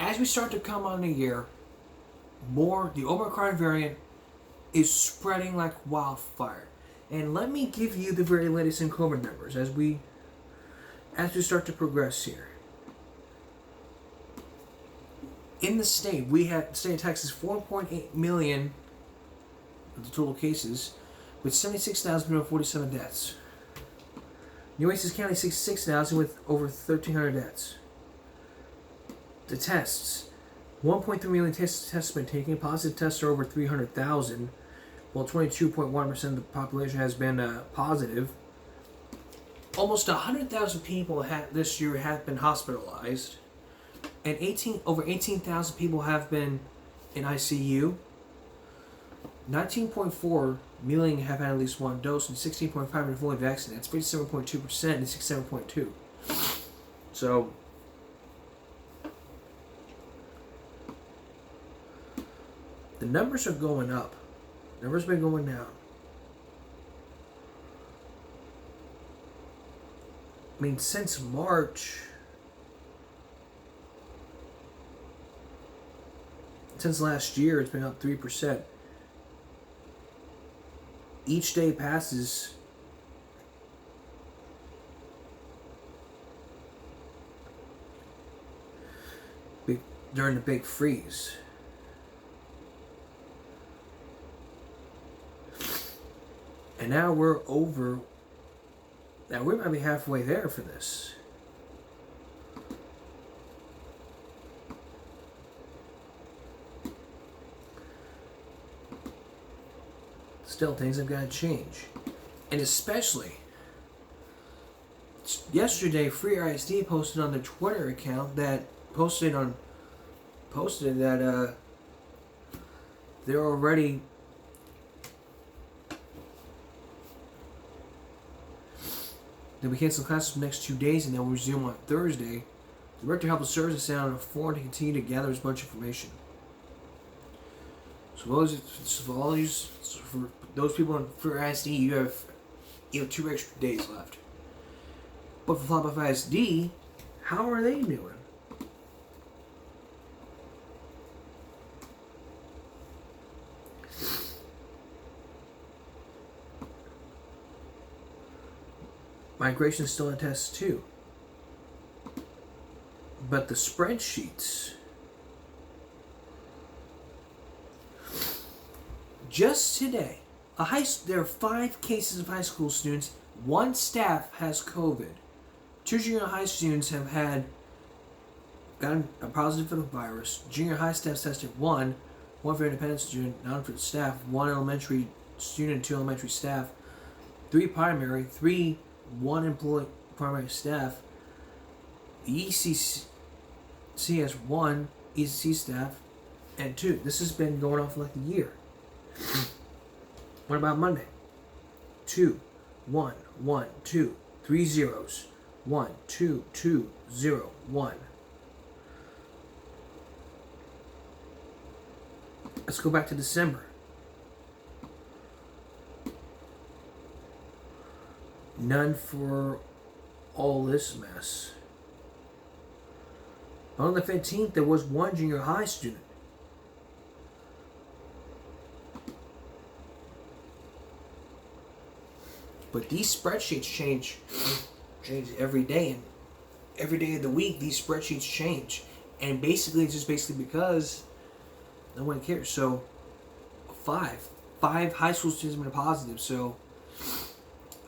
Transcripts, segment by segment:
as we start to come on the year, the Omicron variant is spreading like wildfire. And let me give you the very latest in COVID numbers as we start to progress here. In the state, state of Texas, 4.8 million of the total cases, with 76,047 deaths. New Oasis County, 66,000 with over 1,300 deaths. The tests, 1.3 million tests have been taken. Positive tests are over 300,000, while 22.1% of the population has been positive. Almost 100,000 people this year have been hospitalized, and over 18,000 people have been in ICU. 19.4 million have had at least one dose, and 16.5 are fully vaccinated. That's 57.2% and 67.2%. So, the numbers are going up. Numbers have been going down. I mean, since March, since last year, it's been up 3%. Each day passes, during the big freeze. And now we might be halfway there for this. Still, things have got to change. And especially, yesterday, Free ISD posted on their Twitter account that posted that they're already they'll be canceling classes for the next 2 days and they'll resume on Thursday. The Director of Health Services said on a forum to continue to gather as much information. So for those people in Free ISD, you have 2 extra days left. But for Flop ISD, how are they doing? Migration is still in test too. But the spreadsheets, just today, there are 5 cases of high school students. 1 staff has COVID. 2 junior high students have gotten a positive for the virus. Junior high staff tested 1 for independent student, none for staff, 1 elementary student, 2 elementary staff, 3 primary, 1 employee primary staff. The ECC has 1 ECC staff and 2. This has been going on for like a year. What about Monday? 2, 1, 1, 2, 3 zeros. 1, 2, 2, 0, 1. Let's go back to December. None for all this mess. On the 15th, there was 1 junior high student. But these spreadsheets change every day, and every day of the week these spreadsheets change. And basically, it's just because no one cares. So, 5 high school students have been positive. So,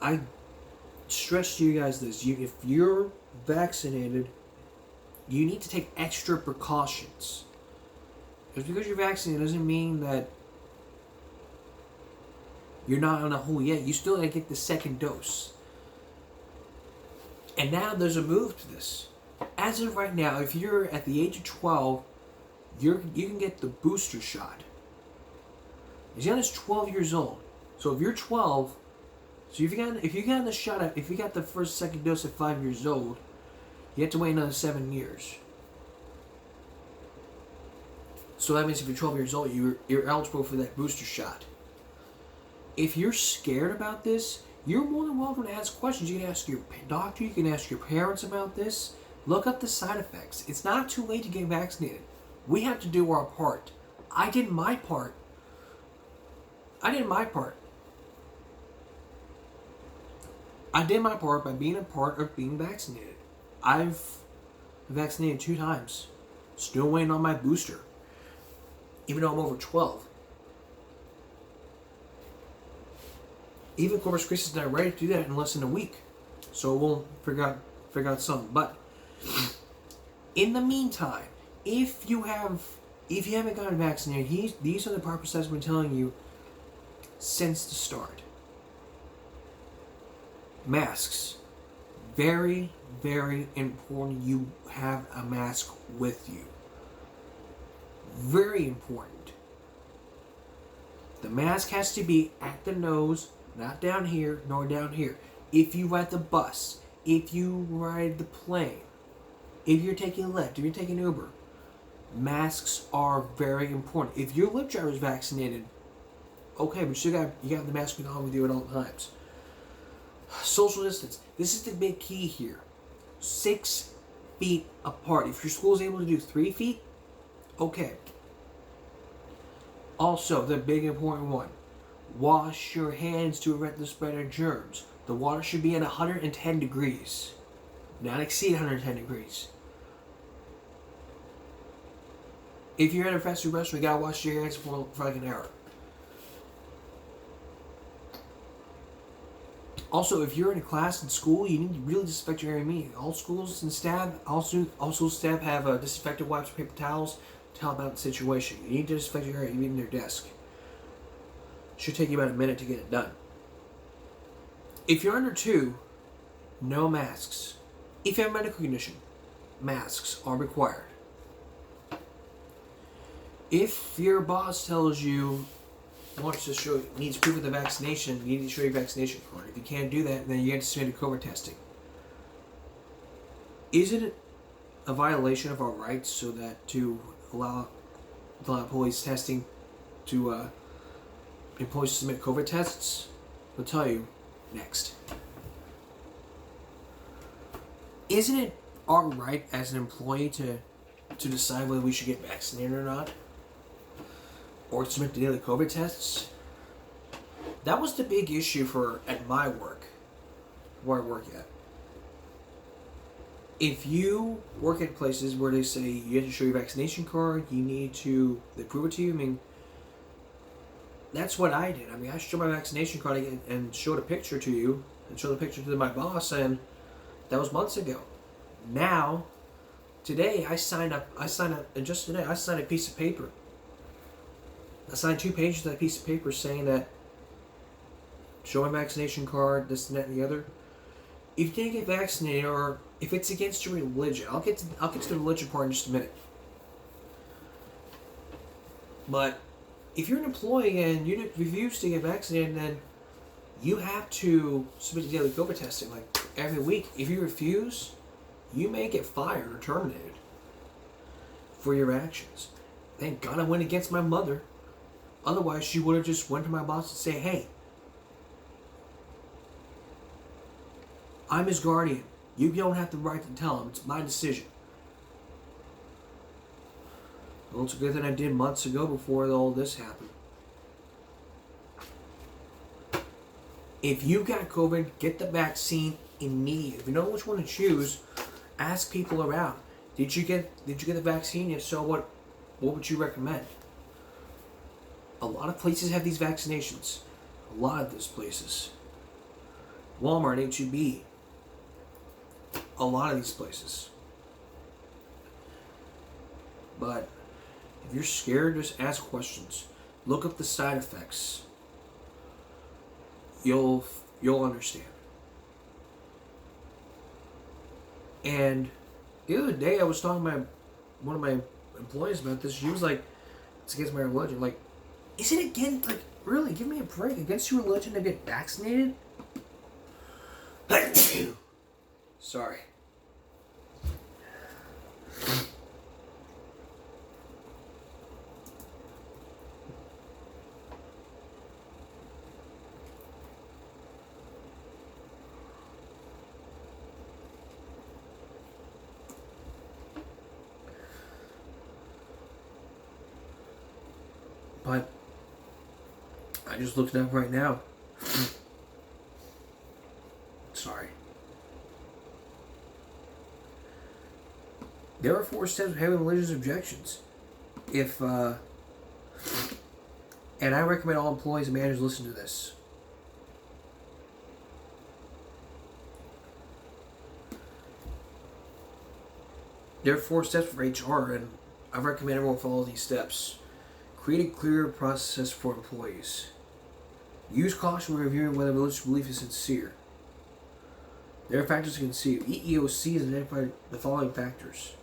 I stress to you guys this: if you're vaccinated, you need to take extra precautions. Just because you're vaccinated doesn't mean that you're not on a hole yet. You still gotta get the second dose. And now there's a move to this. As of right now, if you're at the age of 12, you can get the booster shot. As young as 12 years old. So if you're 12, so if you got the second dose at 5 years old, you have to wait another 7 years. So that means if you're 12 years old, you're eligible for that booster shot. If you're scared about this, you're more than welcome to ask questions. You can ask your doctor, you can ask your parents about this. Look up the side effects. It's not too late to get vaccinated. We have to do our part. I did my part. I did my part. I did my part by being a part of being vaccinated. I've been vaccinated 2 times. Still waiting on my booster. Even though I'm over 12. Even Corpus Christi is not ready to do that in less than a week. So we'll figure out something. But in the meantime, if you haven't gotten vaccinated, these are the proper steps I've been telling you since the start. Masks. Very, very important you have a mask with you. Very important. The mask has to be at the nose, not down here, nor down here. If you ride the bus, if you ride the plane, if you're taking Lyft, if you're taking Uber, masks are very important. If your Lyft driver is vaccinated, okay, but you got the mask on with you at all times. Social distance. This is the big key here. 6 feet apart. If your school is able to do 3 feet, okay. Also, the big important one. Wash your hands to prevent the spread of germs. The water should be at 110 degrees. Not exceed 110 degrees. If you're at a fast food restaurant, you gotta wash your hands for like an hour. Also, if you're in a class in school, you need to really disinfect your area meeting. All schools and staff, also staff have disinfectant wipes, paper towels to help out the situation. You need to disinfect your area, even their desk. Should take you about a minute to get it done. If you're under 2, no masks. If you have a medical condition, masks are required. If your boss tells you needs proof of the vaccination, you need to show your vaccination card. If you can't do that, then you have to submit to COVID testing. Is it a violation of our rights so that to allow police testing to employees to submit COVID tests? I'll tell you next. Isn't it our right as an employee to decide whether we should get vaccinated or not? Or submit to daily COVID tests? That was the big issue at my work, where I work at. If you work at places where they say you have to show your vaccination card, they prove it to you. I mean, that's what I did. I mean, I showed my vaccination card and showed a picture to you, and showed the picture to my boss, and that was months ago. Now, today I signed up, and just today I signed a piece of paper. I signed 2 pages of that piece of paper saying that show my vaccination card, this and that and the other. If you didn't get vaccinated, or if it's against your religion, I'll get to the religion part in just a minute. But if you're an employee and you refuse to get vaccinated, then you have to submit to daily COVID testing like every week. If you refuse, you may get fired or terminated for your actions. Thank God I went against my mother. Otherwise, she would have just went to my boss and say, hey, I'm his guardian. You don't have the right to tell him. It's my decision. Well, it's good that I did months ago before all this happened. If you got COVID, get the vaccine immediately. If you know which one to choose, ask people around. Did you get the vaccine? If so, what would you recommend? A lot of places have these vaccinations. A lot of those places. Walmart, H-E-B. A lot of these places. But if you're scared, just ask questions. Look up the side effects. You'll understand. And the other day I was talking to one of my employees about this. She was like, it's against my religion. Like, is it again, like, really, give me a break. Against your religion to get vaccinated? Sorry. But I just looked it up right now. Sorry. There are 4 steps of having religious objections. And I recommend all employees and managers listen to this. There are 4 steps for HR, and I recommend everyone follow these steps. Create a clear process for employees. Use caution when reviewing whether religious belief is sincere. There are factors to consider. EEOC has identified the following factors.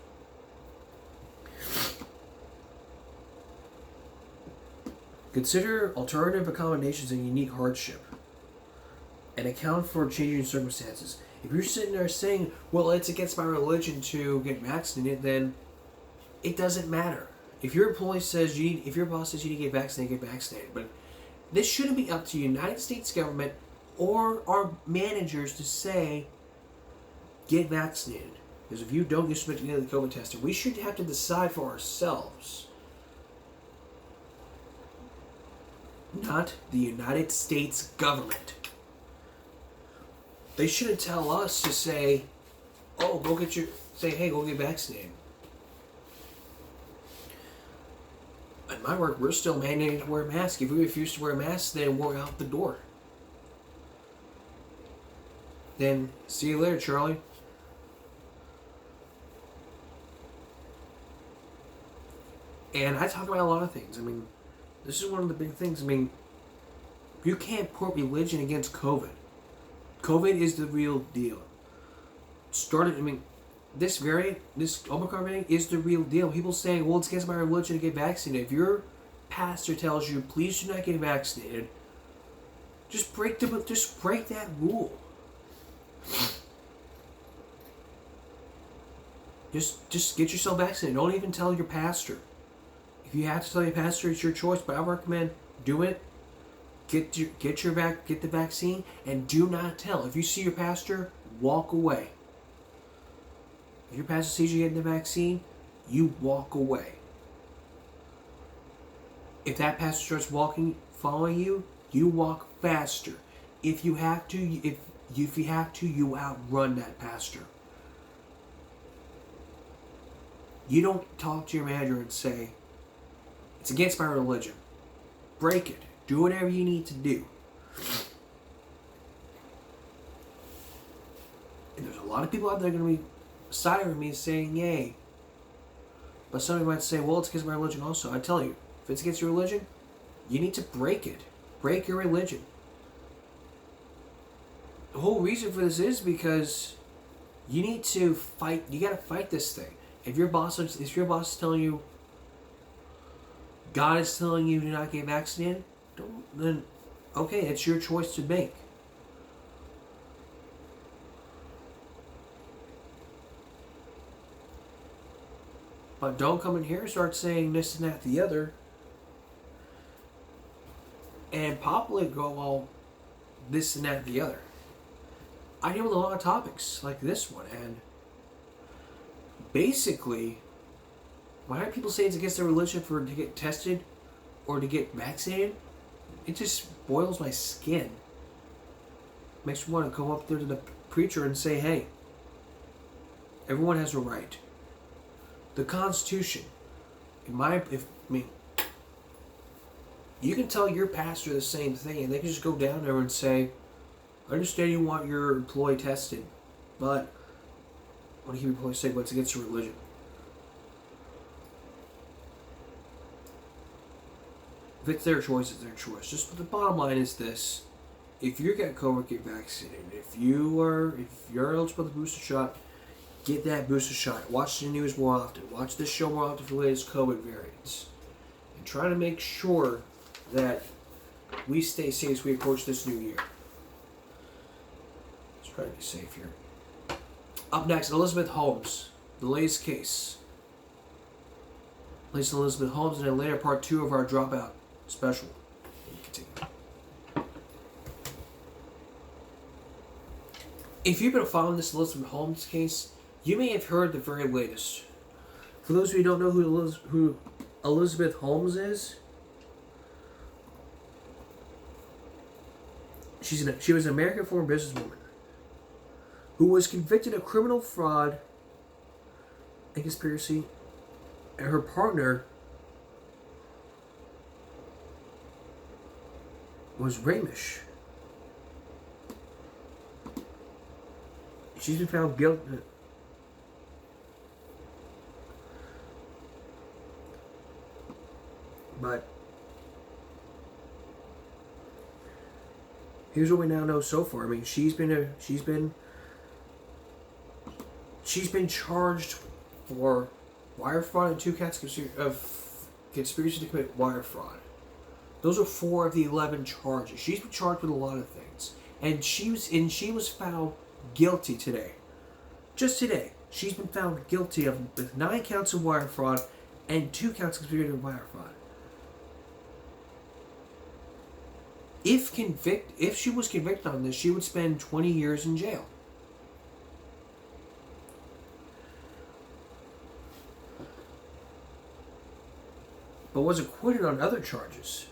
Consider alternative accommodations and unique hardship, and account for changing circumstances. If you're sitting there saying, well, it's against my religion to get vaccinated, then it doesn't matter. If your employee says if your boss says you need to get vaccinated, get vaccinated. But this shouldn't be up to the United States government or our managers to say, get vaccinated. Because if you don't, you're supposed to get the COVID tested. We should have to decide for ourselves. Not the United States government. They shouldn't tell us to say, oh, go get vaccinated. At my work, we're still mandated to wear a mask. If we refuse to wear a mask, then we're out the door. Then, see you later, Charlie. And I talk about a lot of things. I mean, this is one of the big things. I mean, you can't put religion against COVID. COVID is the real deal. This variant, this Omicron variant is the real deal. People saying, well, it's against my religion to get vaccinated. If your pastor tells you, please do not get vaccinated, just break that rule. Just get yourself vaccinated. Don't even tell your pastor. If you have to tell your pastor, it's your choice, but I recommend do it. Get the vaccine, and do not tell. If you see your pastor, walk away. If your pastor sees you getting the vaccine, you walk away. If that pastor starts following you, you walk faster. If you have to, you outrun that pastor. You don't talk to your manager and say, it's against my religion. Break it. Do whatever you need to do. And there's a lot of people out there going to be siding with me saying, yay. But somebody might say, well, it's against my religion also. I tell you, if it's against your religion, you need to break it. Break your religion. The whole reason for this is because you need to fight. You got to fight this thing. If your boss is telling you, God is telling you to not get vaccinated, then okay, it's your choice to make. But don't come in here and start saying this and that, the other, and popularly go, well, this and that, the other. I deal with a lot of topics like this one, and basically, why do people say it's against their religion to get tested or to get vaccinated? It just boils my skin. Makes me want to go up there to the preacher and say, hey, everyone has a right. The Constitution, you can tell your pastor the same thing, and they can just go down there and say, I understand you want your employee tested, but what do you employees say? But it's against your religion. If it's their choice, it's their choice. Just the bottom line is this: if you got COVID, get vaccinated. If you're eligible for the booster shot, get that booster shot. Watch the news more often. Watch this show more often for the latest COVID variants, and try to make sure that we stay safe as we approach this new year. Let's try to be safe here. Up next, Elizabeth Holmes, the latest case. Lisa Elizabeth Holmes, and then later part 2 of our Dropout special. Continue. If you've been following this Elizabeth Holmes case, you may have heard the very latest. For those of you who don't know who Elizabeth Holmes is, She was an American foreign businesswoman who was convicted of criminal fraud and conspiracy, and her partner was Ramish. She's been found guilty. But here's what we now know so far. I mean, she's been charged for wire fraud and 2 counts of conspiracy to commit wire fraud. Those are 4 of the 11 charges. She's been charged with a lot of things, and she was found guilty today. Just today, she's been found guilty with 9 counts of wire fraud and 2 counts of conspiracy to wire fraud. If she was convicted on this, she would spend 20 years in jail. But was acquitted on other charges.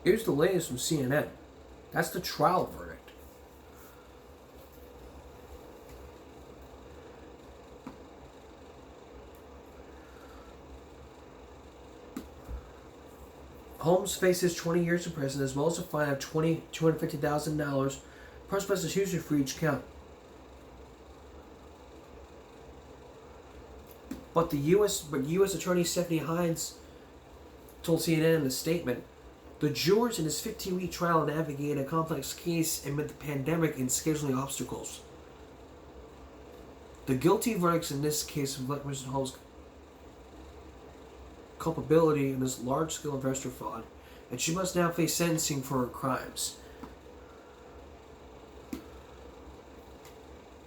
Here's the latest from CNN. That's the trial verdict. Holmes faces 20 years in prison as well as a fine of $250,000 plus prosecution for each count. But U.S. Attorney Stephanie Hines told CNN in a statement, the jurors in this 15-week trial navigated a complex case amid the pandemic and scheduling obstacles. The guilty verdicts in this case reflect Mr. Holmes' culpability in this large-scale investor fraud, and she must now face sentencing for her crimes.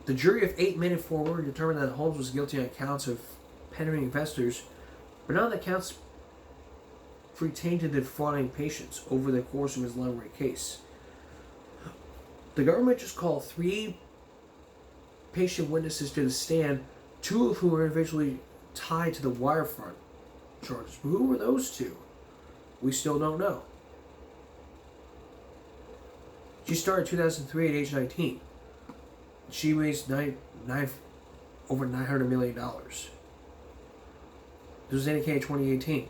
The jury of 8 men and 4 women determined that Holmes was guilty on counts of pandering investors, but none of the counts pertained to defrauding patients over the course of his long-running case. The government just called 3 patient witnesses to the stand, 2 of whom were individually tied to the wire fraud charges. But who were those 2? We still don't know. She started in 2003 at age 19. She raised over $900 million. This was indicated in 2018.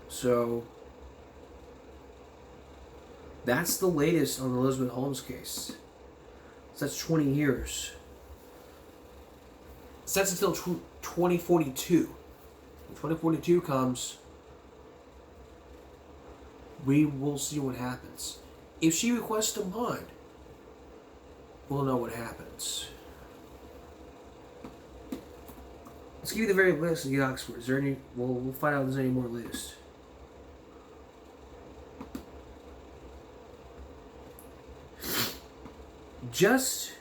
So that's the latest on the Elizabeth Holmes case. So that's 20 years. So that's until 2042. When 2042 comes, we will see what happens. If she requests a bond, we'll know what happens. Let's give you the very latest of the Oxford. Is there any? We'll find out if there's any more latest. Just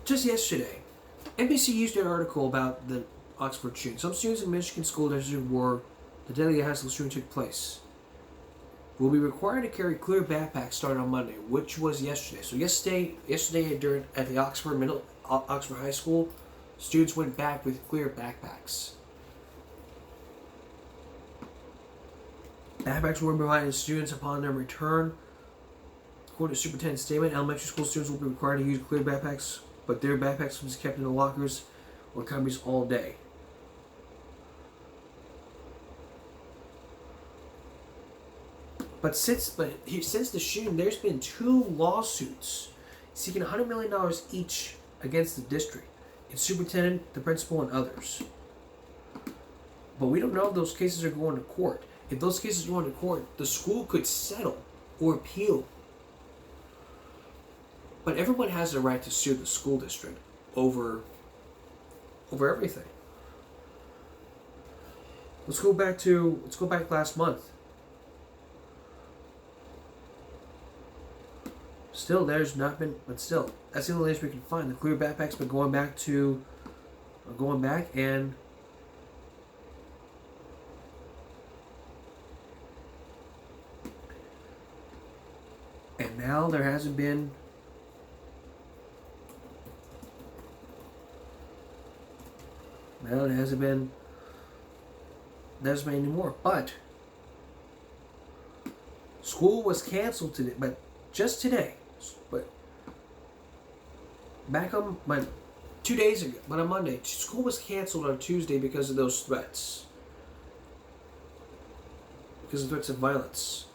yesterday, NBC used an article about the Oxford shooting. Some students in Michigan school district where the deadly high school shooting took place will be required to carry clear backpacks starting on Monday, which was yesterday. So yesterday at the Oxford High School, students went back with clear backpacks. Backpacks were provided to students upon their return. According to the superintendent's statement, elementary school students will be required to use clear backpacks, but their backpacks will be kept in the lockers or cubbies all day. But since the shooting, there's been 2 lawsuits seeking $100 million each against the district, its superintendent, the principal, and others. But we don't know if those cases are going to court. If those cases are going to court, the school could settle or appeal. But everyone has the right to sue the school district over everything. Let's go back last month. Still, there's not been, but still, that's the only latest we can find. The clear backpack's been going back and now there hasn't been Well, it hasn't been anymore. But school was canceled today, but just today. But back on 2 days ago, but on Monday, school was canceled on Tuesday because of those threats. Because of threats of violence.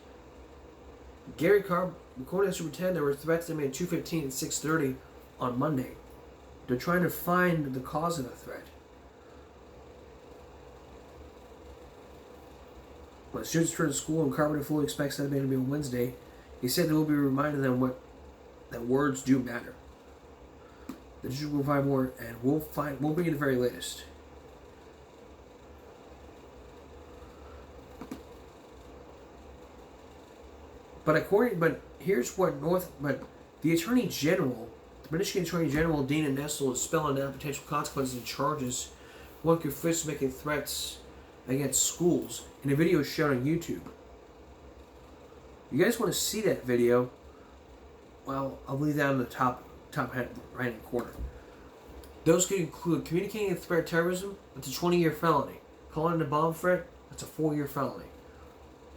Gary Carr, according to the superintendent, there were threats that made 2:15 and 6:30 on Monday. They're trying to find the cause of the threat. When students return to school and Carpenter fully expects that to be on Wednesday, he said they will be reminding them that words do matter. The district will provide more, and we'll bring you the very latest. But here's what the Attorney General, the Michigan Attorney General Dana Nessel, is spelling out potential consequences and charges one could face making threats against schools in a video shown on YouTube. You guys want to see that video? Well, I'll leave that in the top right-hand corner. Those could include communicating a threat of terrorism. That's a 20-year felony. Calling it a bomb threat. That's a 4-year felony.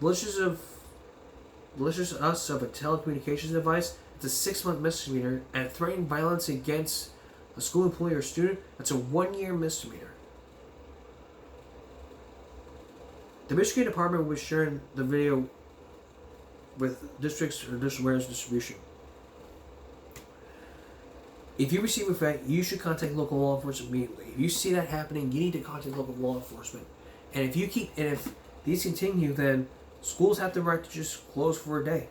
Malicious use of a telecommunications device. It's a 6-month misdemeanor, and threatening violence against a school employee or student. That's a 1-year misdemeanor. The Michigan Department will be sharing the video with districts or district awareness distribution. If you receive a threat, you should contact local law enforcement immediately. If you see that happening, you need to contact local law enforcement. And if these continue, then schools have the right to just close for a day.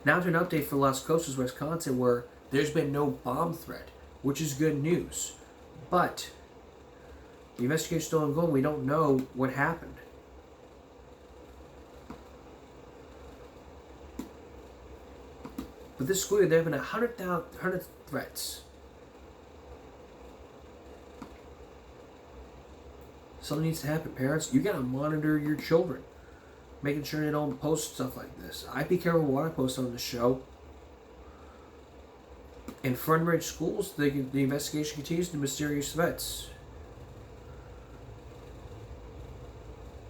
Now to an update for Las Costas, Wisconsin, where there's been no bomb threat, which is good news. But the investigation is still ongoing. We don't know what happened. But this school year, there have been 100 threats. Something needs to happen, parents. You gotta monitor your children, making sure they don't post stuff like this. I be careful what I post on the show. In front-range schools, the investigation continues to mysterious threats.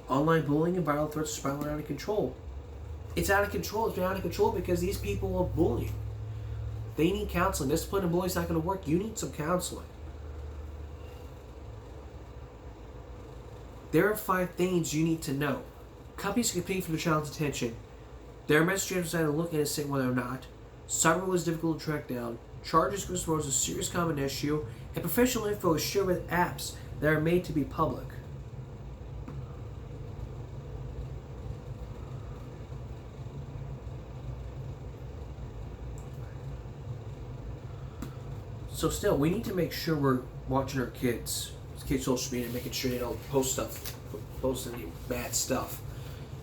Online bullying and viral threats are spiraling out of control. It's out of control. It's been out of control because these people are bullying. They need counseling. Discipline and bullying is not going to work. You need some counseling. There are 5 things you need to know. Companies compete for the child's attention. There are messages that are looking at saying whether or not. Cyber is difficult to track down. Charges can expose a serious common issue. And professional info is shared with apps that are made to be public. So still, we need to make sure we're watching our kids' social media, making sure they don't post any bad stuff.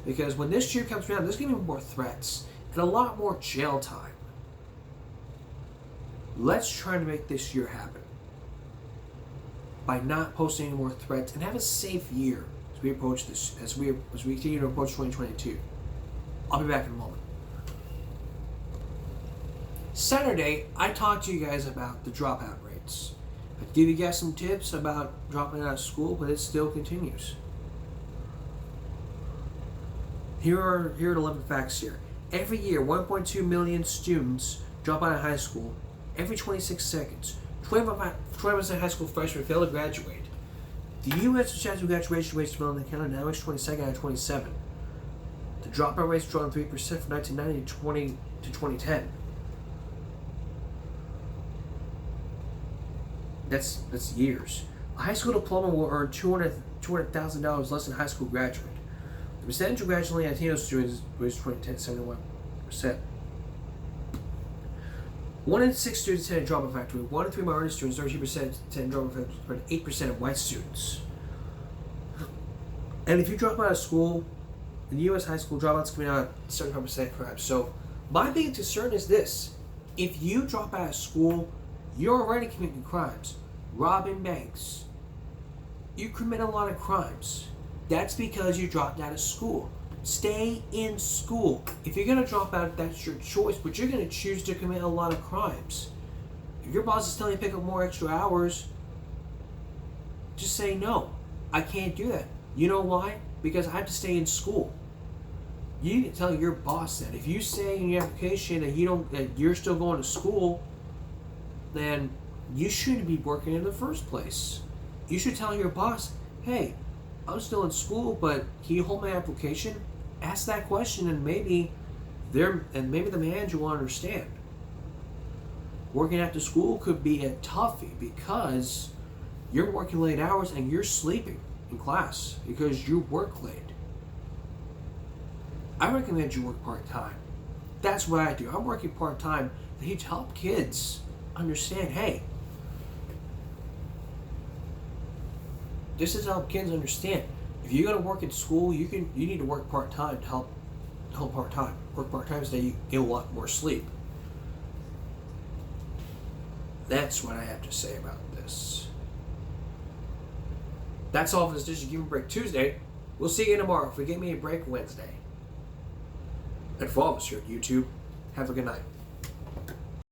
Because when this year comes around, there's going to be more threats and a lot more jail time. Let's try to make this year happen by not posting any more threats and have a safe year as we approach this, as we continue to approach 2022. I'll be back in a moment. Saturday, I talked to you guys about the dropout rates. I gave you guys some tips about dropping out of school, but it still continues. Here are 11 facts here. Every year, 1.2 million students drop out of high school. Every 26 seconds, 20% of high school freshmen fail to graduate. The U.S. percentage of graduation rates in Maryland County now is 22nd out of 27. The dropout rates dropped 3% from 1990 to 2010. That's years. A high school diploma will earn $200,000 less than a high school graduate. The percentage of graduating Latino students was 71%. 1 in 6 students attend a dropout factory. 1 in 3 minority students, 32% attend a dropout factory, 8% of white students. And if you drop out of school, in the U.S. high school, dropouts coming out at 75% crime. So my biggest concern is this: if you drop out of school, you're already committing crimes, robbing banks. You commit a lot of crimes. That's because you dropped out of school. Stay in school. If you're going to drop out, that's your choice, but you're going to choose to commit a lot of crimes. If If your boss is telling you to pick up more extra hours, just say no. I can't do that. You know why? Because I have to stay in school. You need to tell your boss that. If you say in your application that you're still going to school, then you shouldn't be working in the first place. You should tell your boss, hey, I'm still in school, but can you hold my application? Ask that question, and maybe the manager will understand. Working after school could be a toughie because you're working late hours and you're sleeping in class because you work late. I recommend you work part-time. That's what I do. I'm working part-time to help kids understand, hey, this is how kids understand. If you're going to work in school, you need to work part-time to help part-time. Work part-time so that you get a lot more sleep. That's what I have to say about this. That's all for this Digital Give Me a Break Tuesday. We'll see you again tomorrow if we give me a break Wednesday. And for all of us here at YouTube, have a good night.